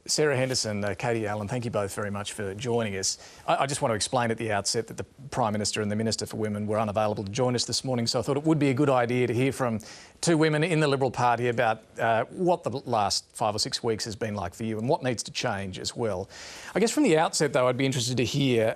Sarah Henderson, Katie Allen, thank you both very much for joining us. I just want to explain at the outset that the Prime Minister and the Minister for Women were unavailable to join us this morning, so I thought it would be a good idea to hear from two women in the Liberal Party about what the last 5 or 6 weeks has been like for you and what needs to change as well. I guess from the outset, though, I'd be interested to hear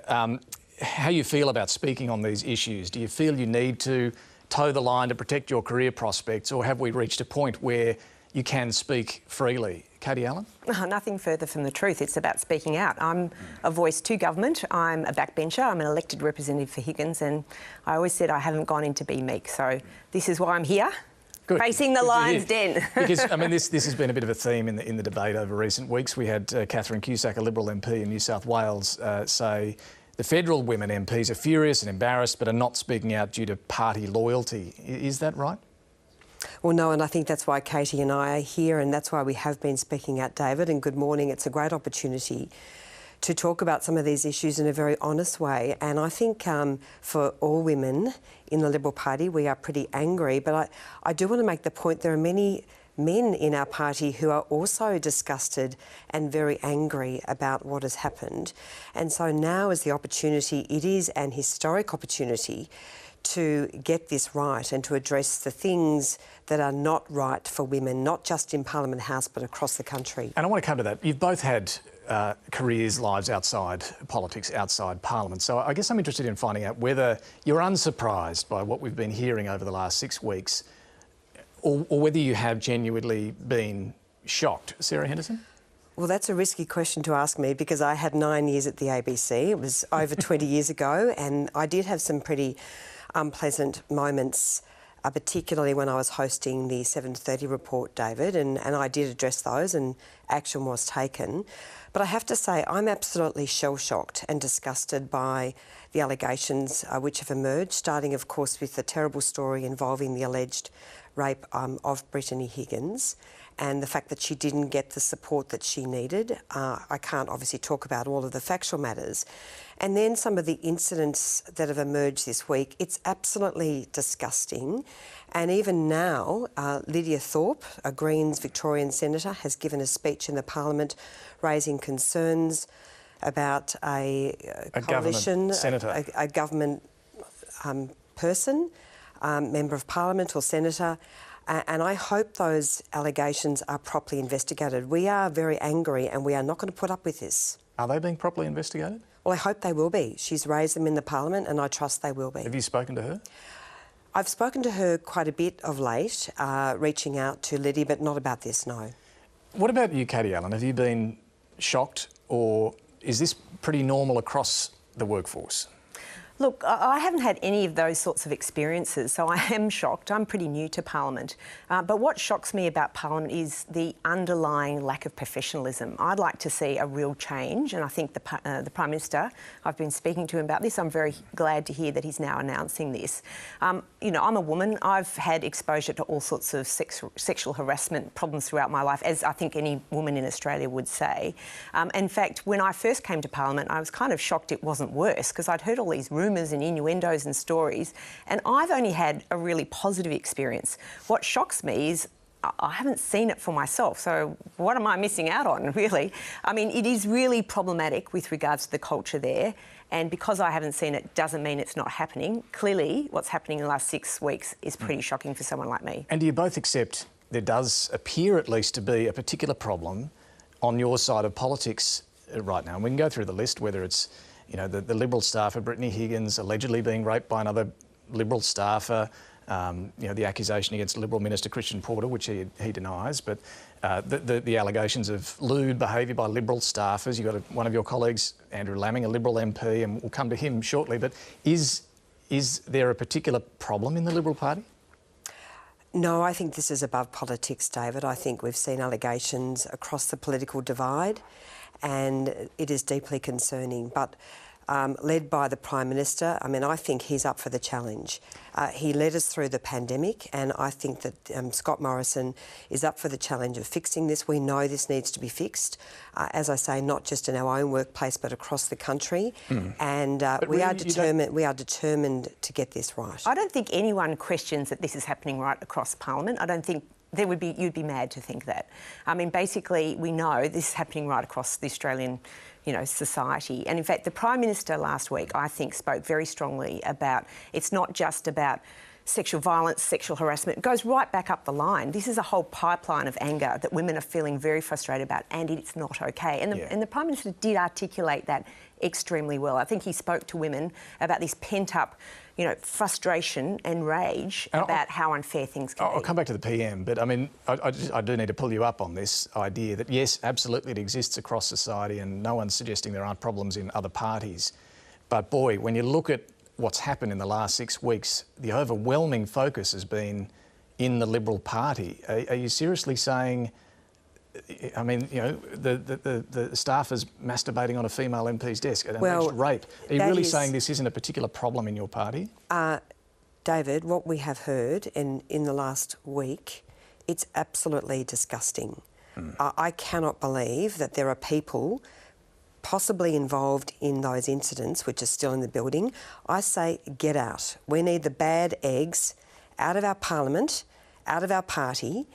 how you feel about speaking on these issues. Do you feel you need to toe the line to protect your career prospects, or have we reached a point where you can speak freely? Katie Allen? Nothing further from the truth. It's about speaking out. I'm a voice to government. I'm a backbencher. I'm an elected representative for Higgins, and I always said I haven't gone in to be meek. So this is why I'm here. Good. Facing the lion's den. Because, I mean, this has been a bit of a theme in the debate over recent weeks. We had Catherine Cusack, a Liberal MP in New South Wales, say the federal women MPs are furious and embarrassed but are not speaking out due to party loyalty. Is that right? Well, no, and I think that's why Katie and I are here, and that's why we have been speaking out, David, and good morning. It's a great opportunity to talk about some of these issues in a very honest way. And I think for all women in the Liberal Party, we are pretty angry. But I do want to make the point there are many men in our party who are also disgusted and very angry about what has happened. And so now is the opportunity. It is an historic opportunity to get this right and to address the things that are not right for women, not just in Parliament House but across the country. And I want to come to that. You've both had careers, lives outside politics, outside Parliament. So I guess I'm interested in finding out whether you're unsurprised by what we've been hearing over the last 6 weeks, or whether you have genuinely been shocked. Sarah Henderson? Well, that's a risky question to ask me because I had 9 years at the ABC. It was over 20 years ago, and I did have some pretty unpleasant moments, particularly when I was hosting the 7:30 report, David, and I did address those and action was taken. But I have to say I'm absolutely shell-shocked and disgusted by the allegations which have emerged, starting, of course, with the terrible story involving the alleged rape of Brittany Higgins and the fact that she didn't get the support that she needed. I can't obviously talk about all of the factual matters. And then some of the incidents that have emerged this week, it's absolutely disgusting. And even now, Lydia Thorpe, a Greens Victorian Senator, has given a speech in the Parliament raising concerns about a coalition, government senator, a government person, member of Parliament or senator. And I hope those allegations are properly investigated. We are very angry and we are not going to put up with this. Are they being properly investigated? Well, I hope they will be. She's raised them in the Parliament and I trust they will be. Have you spoken to her? I've spoken to her quite a bit of late, reaching out to Lydia, but not about this, no. What about you, Katie Allen? Have you been shocked, or is this pretty normal across the workforce? Look, I haven't had any of those sorts of experiences, so I am shocked. I'm pretty new to Parliament. But what shocks me about Parliament is the underlying lack of professionalism. I'd like to see a real change, and I think the Prime Minister, I've been speaking to him about this. I'm very glad to hear that he's now announcing this. You know, I'm a woman. I've had exposure to all sorts of sexual harassment problems throughout my life, as I think any woman in Australia would say. In fact, when I first came to Parliament, I was kind of shocked it wasn't worse, because I'd heard all these rumours and innuendos and stories, and I've only had a really positive experience. What shocks me is I haven't seen it for myself, so what am I missing out on, really? I mean, it is really problematic with regards to the culture there, and because I haven't seen it doesn't mean it's not happening. Clearly, what's happening in the last 6 weeks is pretty shocking for someone like me. And do you both accept there does appear at least to be a particular problem on your side of politics right now? And we can go through the list, whether it's the Liberal staffer, Brittany Higgins, allegedly being raped by another Liberal staffer, the accusation against Liberal Minister Christian Porter, which he denies, but the allegations of lewd behaviour by Liberal staffers. You've got one of your colleagues, Andrew Laming, a Liberal MP, and we'll come to him shortly, but is there a particular problem in the Liberal Party? No, I think this is above politics, David. I think we've seen allegations across the political divide, and it is deeply concerning. But led by the Prime Minister, I mean, I think he's up for the challenge. He led us through the pandemic, and I think that Scott Morrison is up for the challenge of fixing this. We know this needs to be fixed, as I say, not just in our own workplace, but across the country. And we are determined to get this right. I don't think anyone questions that this is happening right across Parliament. I don't think you'd be mad to think that. I mean, basically, we know this is happening right across the Australian, society. And in fact, the Prime Minister last week, I think, spoke very strongly about it's not just about sexual violence, sexual harassment. It goes right back up the line. This is a whole pipeline of anger that women are feeling very frustrated about, and it's not okay. And the Prime Minister did articulate that extremely well. I think he spoke to women about this pent-up, frustration and rage about how unfair things can be. I'll come back to the PM, but I mean, I do need to pull you up on this idea that, yes, absolutely it exists across society and no one's suggesting there aren't problems in other parties. But boy, when you look at what's happened in the last 6 weeks, the overwhelming focus has been in the Liberal Party. Are you seriously saying, I mean, the staffers masturbating on a female MP's desk at alleged rape? Are you really saying this isn't a particular problem in your party? David, what we have heard in the last week, it's absolutely disgusting. I cannot believe that there are people possibly involved in those incidents, which are still in the building. I say get out. We need the bad eggs out of our parliament, out of our party,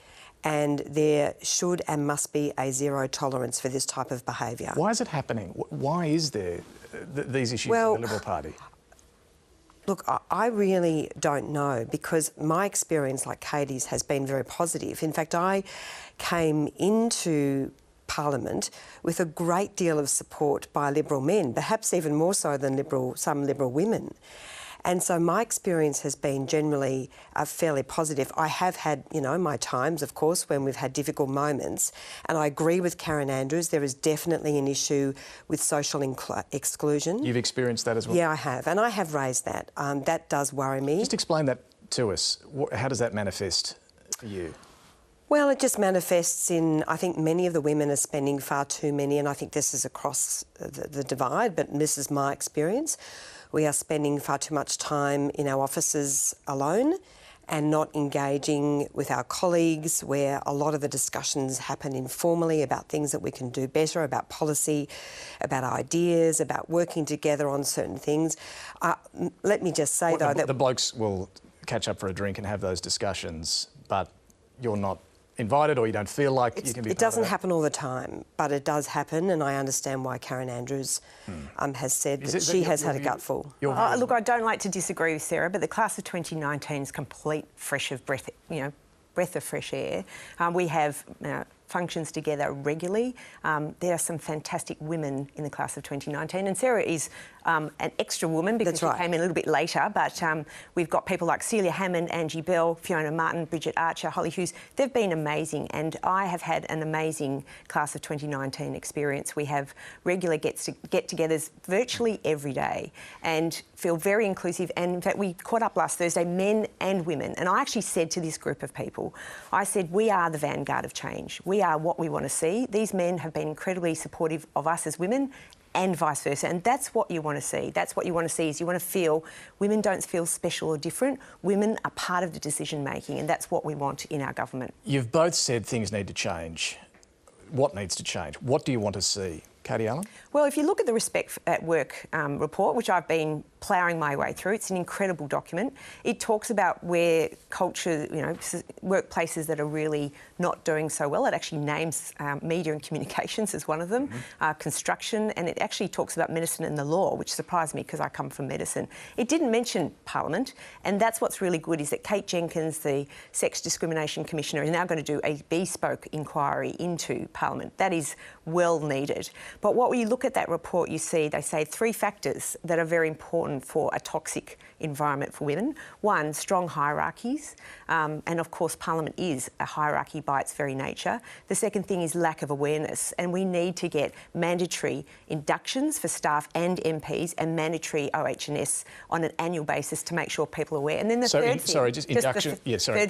and there should and must be a zero tolerance for this type of behaviour. Why is it happening? Why is there these issues in the Liberal Party? Look, I really don't know, because my experience, like Katie's, has been very positive. In fact, I came into Parliament with a great deal of support by Liberal men, perhaps even more so than some Liberal women. And so my experience has been generally fairly positive. I have had, my times, of course, when we've had difficult moments. And I agree with Karen Andrews, there is definitely an issue with social exclusion. You've experienced that as well? Yeah, I have. And I have raised that. That does worry me. Just explain that to us. How does that manifest for you? Well, it just manifests in, I think many of the women are spending far too many, and I think this is across the divide, but this is my experience. We are spending far too much time in our offices alone and not engaging with our colleagues, where a lot of the discussions happen informally about things that we can do better, about policy, about ideas, about working together on certain things. Let me just say, though, that the blokes will catch up for a drink and have those discussions, but you're not invited, or you don't feel like you can be part of that? It doesn't happen all the time, but it does happen, and I understand why Karen Andrews has said that she has had a gutful. Look, I don't like to disagree with Sarah, but the class of 2019 is complete breath of fresh air. We have functions together regularly. There are some fantastic women in the class of 2019, and Sarah is an extra woman because she came in a little bit later, but we've got people like Celia Hammond, Angie Bell, Fiona Martin, Bridget Archer, Holly Hughes. They've been amazing, and I have had an amazing class of 2019 experience. We have regular get-togethers virtually every day and feel very inclusive. And in fact, we caught up last Thursday, men and women, and I actually said to this group of people, I said, we are the vanguard of change. We are what we want to see. These men have been incredibly supportive of us as women, and vice versa. And that's what you want to see. That's what you want to see, is you want to feel women don't feel special or different. Women are part of the decision making, and that's what we want in our government. You've both said things need to change. What needs to change? What do you want to see? Katie Allen? Well, if you look at the Respect at Work report, which I've been ploughing my way through, it's an incredible document. It talks about where culture, workplaces that are really not doing so well. It actually names media and communications as one of them, construction, and it actually talks about medicine and the law, which surprised me because I come from medicine. It didn't mention Parliament, and that's what's really good, is that Kate Jenkins, the Sex Discrimination Commissioner, is now going to do a bespoke inquiry into Parliament. That is well needed. But what you look at that report, you see they say 3 factors that are very important for a toxic environment for women. One, strong hierarchies, and of course Parliament is a hierarchy by its very nature. The second thing is lack of awareness, and we need to get mandatory inductions for staff and MPs and mandatory OH&S on an annual basis to make sure people are aware. And then the third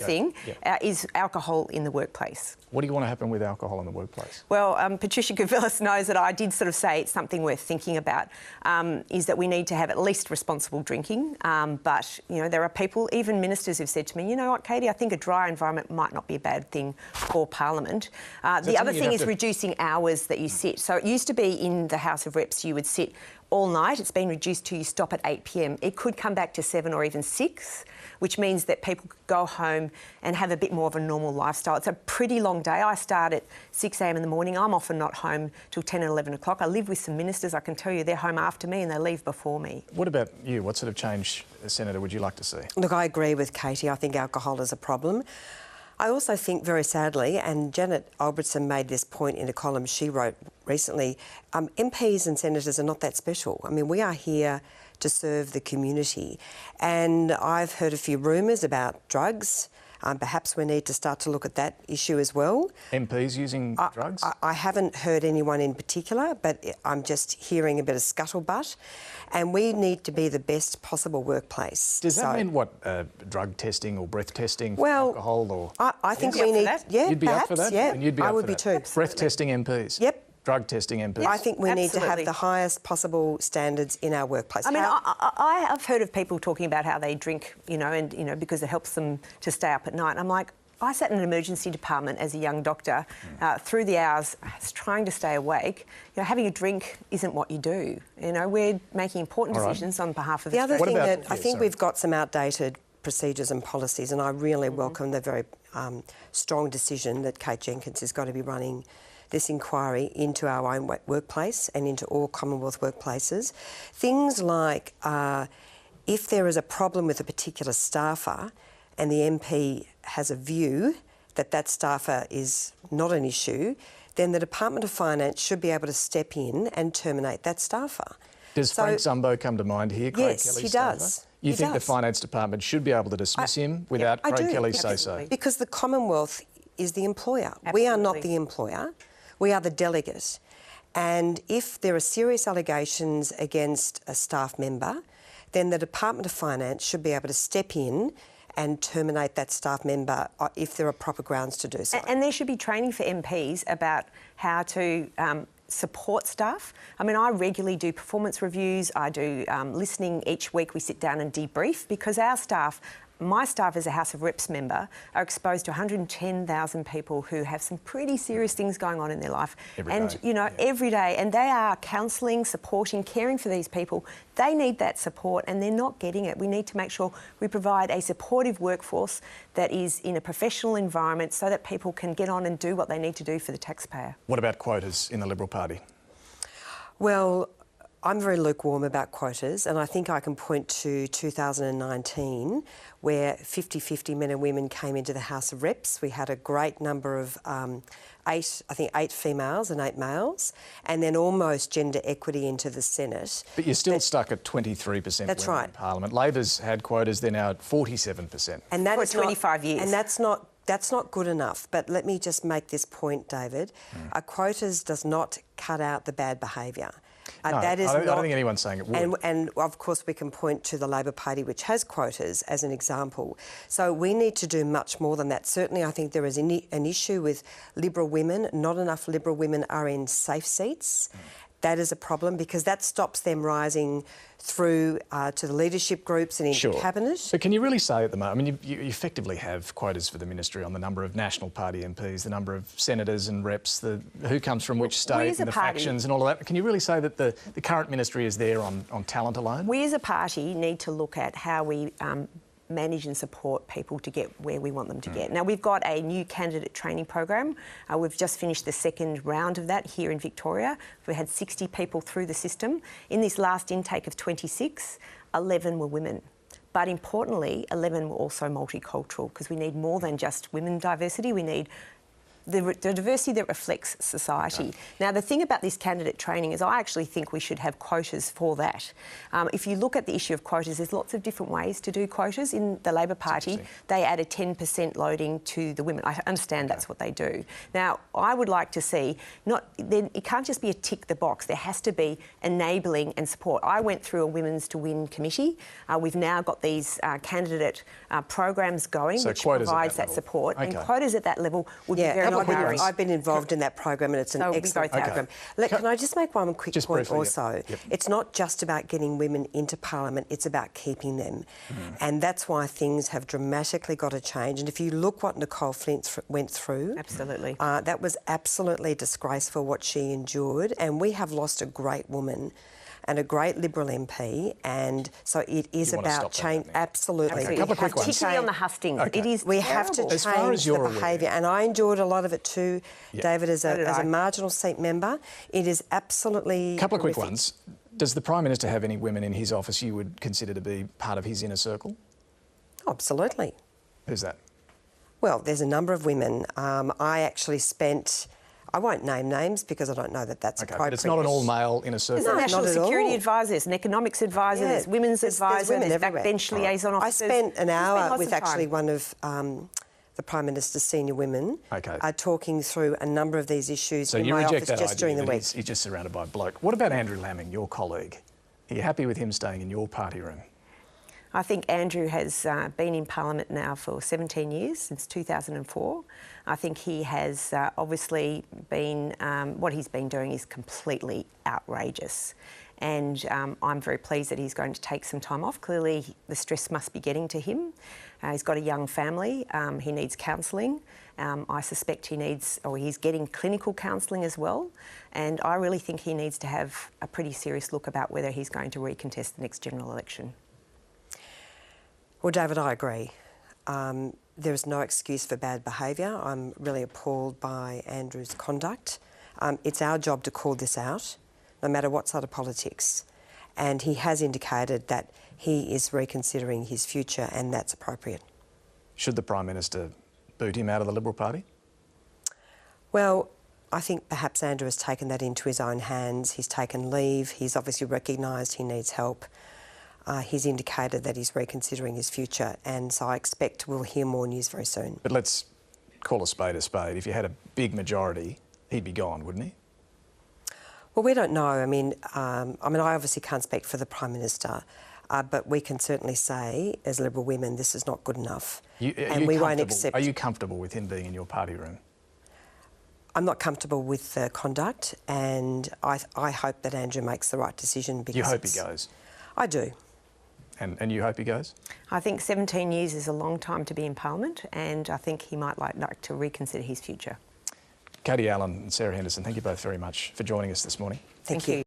thing is alcohol in the workplace. What do you want to happen with alcohol in the workplace? Well, Patricia Gavillis knows that I did sort of say it's something worth thinking about, is that we need to have at least responsible drinking. But, there are people, even ministers, who've said to me, you know what, Katie, I think a dry environment might not be a bad thing for Parliament. The other thing is reducing hours that you sit. So it used to be in the House of Reps you would sit all night. It's been reduced to you stop at 8 p.m. It could come back to 7 or even 6, which means that people could go home and have a bit more of a normal lifestyle. It's a pretty long day. I start at 6 a.m. in the morning. I'm often not home till 10 and 11 o'clock. I live with some ministers. I can tell you they're home after me and they leave before me. What about you? What sort of change, Senator, would you like to see? Look, I agree with Katie. I think alcohol is a problem. I also think, very sadly, and Janet Albertson made this point in a column she wrote recently, MPs and senators are not that special. I mean, we are here to serve the community. And I've heard a few rumours about drugs. Perhaps we need to start to look at that issue as well. MPs using drugs? I haven't heard anyone in particular, but I'm just hearing a bit of scuttlebutt. And we need to be the best possible workplace. Does that mean what, drug testing or breath testing for well, alcohol? Or I think we need... Yeah, you'd be perhaps, up for that? Yeah, and you'd be I up would for be that. too. Absolutely. Breath testing MPs? Yep. Drug testing MPs? I think we need to have Absolutely. the highest possible standards in our workplace. I mean, I've heard of people talking about how they drink, because it helps them to stay up at night. I'm like, I sat in an emergency department as a young doctor through the hours trying to stay awake. Having a drink isn't what you do. We're making important decisions on behalf of the other thing about, that I think we've got some outdated procedures and policies, and I really welcome the very strong decision that Kate Jenkins is going to be running this inquiry into our own workplace and into all Commonwealth workplaces. Things like if there is a problem with a particular staffer and the MP has a view that that staffer is not an issue, then the Department of Finance should be able to step in and terminate that staffer. Does Frank Zumbo come to mind here, Craig yes, Kelly's he staffer? does. You think the Finance Department should be able to dismiss him without Craig Kelly's say-so? Because the Commonwealth is the employer. Absolutely. We are not the employer. We are the delegate. And if there are serious allegations against a staff member, then the Department of Finance should be able to step in and terminate that staff member if there are proper grounds to do so. And there should be training for MPs about how to support staff. I mean, I regularly do performance reviews. I do listening each week. We sit down and debrief because our staff, my staff as a House of Reps member, are exposed to 110,000 people who have some pretty serious things going on in their life. Every day. And they are counselling, supporting, caring for these people. They need that support and they're not getting it. We need to make sure we provide a supportive workforce that is in a professional environment so that people can get on and do what they need to do for the taxpayer. What about quotas in the Liberal Party? Well, I'm very lukewarm about quotas, and I think I can point to 2019 where 50-50 men and women came into the House of Reps. We had a great number of eight females and 8 males, and then almost gender equity into the Senate. But you're still stuck at 23% That's women right. in Parliament. Labor's had quotas, they're now at 47%. And that for is 25 years. And that's not good enough. But let me just make this point, David. Quotas does not cut out the bad behaviour. No, that is I don't think anyone's saying it would. And of course we can point to the Labor Party, which has quotas, as an example. So we need to do much more than that. Certainly I think there is an issue with Liberal women. Not enough Liberal women are in safe seats. That is a problem because that stops them rising through to the leadership groups and into Cabinet. But can you really say at the moment, I mean, you effectively have quotas for the ministry on the number of National Party MPs, the number of senators and reps, who comes from which state and the factions and all of that. Can you really say that the current ministry is there on talent alone? We as a party need to look at how we manage and support people to get where we want them to get. Now, we've got a new candidate training program. We've just finished the second round of that here in Victoria. We had 60 people through the system. In this last intake of 26, 11 were women. But importantly, 11 were also multicultural because we need more than just women diversity. We need the diversity that reflects society. Right. Now, the thing about this candidate training is I actually think we should have quotas for that. If you look at the issue of quotas, there's lots of different ways to do quotas. In the Labor Party, they add a 10% loading to the women. I understand that's what they do. Now, I would like to see, it can't just be a tick the box. There has to be enabling and support. I went through a Women's to Win committee. We've now got these candidate programs going, which provides that support. Okay. And quotas at that level would be very empowering. I've been involved in that program and it's an excellent program. Can I just make one quick point briefly, also? Yep. It's not just about getting women into Parliament, it's about keeping them. And that's why things have dramatically got to change. And if you look what Nicole Flint went through... Absolutely. That was absolutely disgraceful what she endured. And we have lost a great woman and a great Liberal MP, and so it is about change. Absolutely. Okay, a couple of quick ones. Particularly on the hustings. Okay. It is We have to As far as change the you're behaviour, aware. and I enjoyed a lot of it too, David, as did a I. marginal seat member. It is absolutely A couple of quick horrific. ones. Does the Prime Minister have any women in his office you would consider to be part of his inner circle? Oh, absolutely. Who's that? Well, there's a number of women. I actually spent... I won't name names because I don't know that that's Okay, appropriate. but it's not an all-male inner circle. There's a national not at security all. advisor, there's an economics advisor, there's women's there's advisor, women there's everywhere. backbench liaison I officers. spent an hour lots with of time. actually one of the Prime Minister's senior women talking through a number of these issues So in you my reject office that just idea during the that week. he's just surrounded by a bloke. What about Andrew Laming, your colleague? Are you happy with him staying in your party room? I think Andrew has been in Parliament now for 17 years, since 2004. I think he has obviously been, what he's been doing is completely outrageous. And I'm very pleased that he's going to take some time off. Clearly, the stress must be getting to him. He's got a young family. He needs counselling. I suspect he needs, or he's getting clinical counselling as well. And I really think he needs to have a pretty serious look about whether he's going to recontest the next general election. Well, David, I agree. There is no excuse for bad behaviour. I'm really appalled by Andrew's conduct. It's our job to call this out, no matter what side of politics. And he has indicated that he is reconsidering his future, and that's appropriate. Should the Prime Minister boot him out of the Liberal Party? Well, I think perhaps Andrew has taken that into his own hands. He's taken leave. He's obviously recognised he needs help. He's indicated that he's reconsidering his future, and so I expect we'll hear more news very soon. But let's call a spade a spade. If you had a big majority, he'd be gone, wouldn't he? Well, we don't know. I mean, I obviously can't speak for the Prime Minister, but we can certainly say, as Liberal women, this is not good enough, and we won't accept. Are you comfortable with him being in your party room? I'm not comfortable with the conduct, and I hope that Andrew makes the right decision. Because You hope he goes? I do. And you hope he goes? I think 17 years is a long time to be in Parliament, and I think he might like to reconsider his future. Katie Allen and Sarah Henderson, thank you both very much for joining us this morning. Thank you.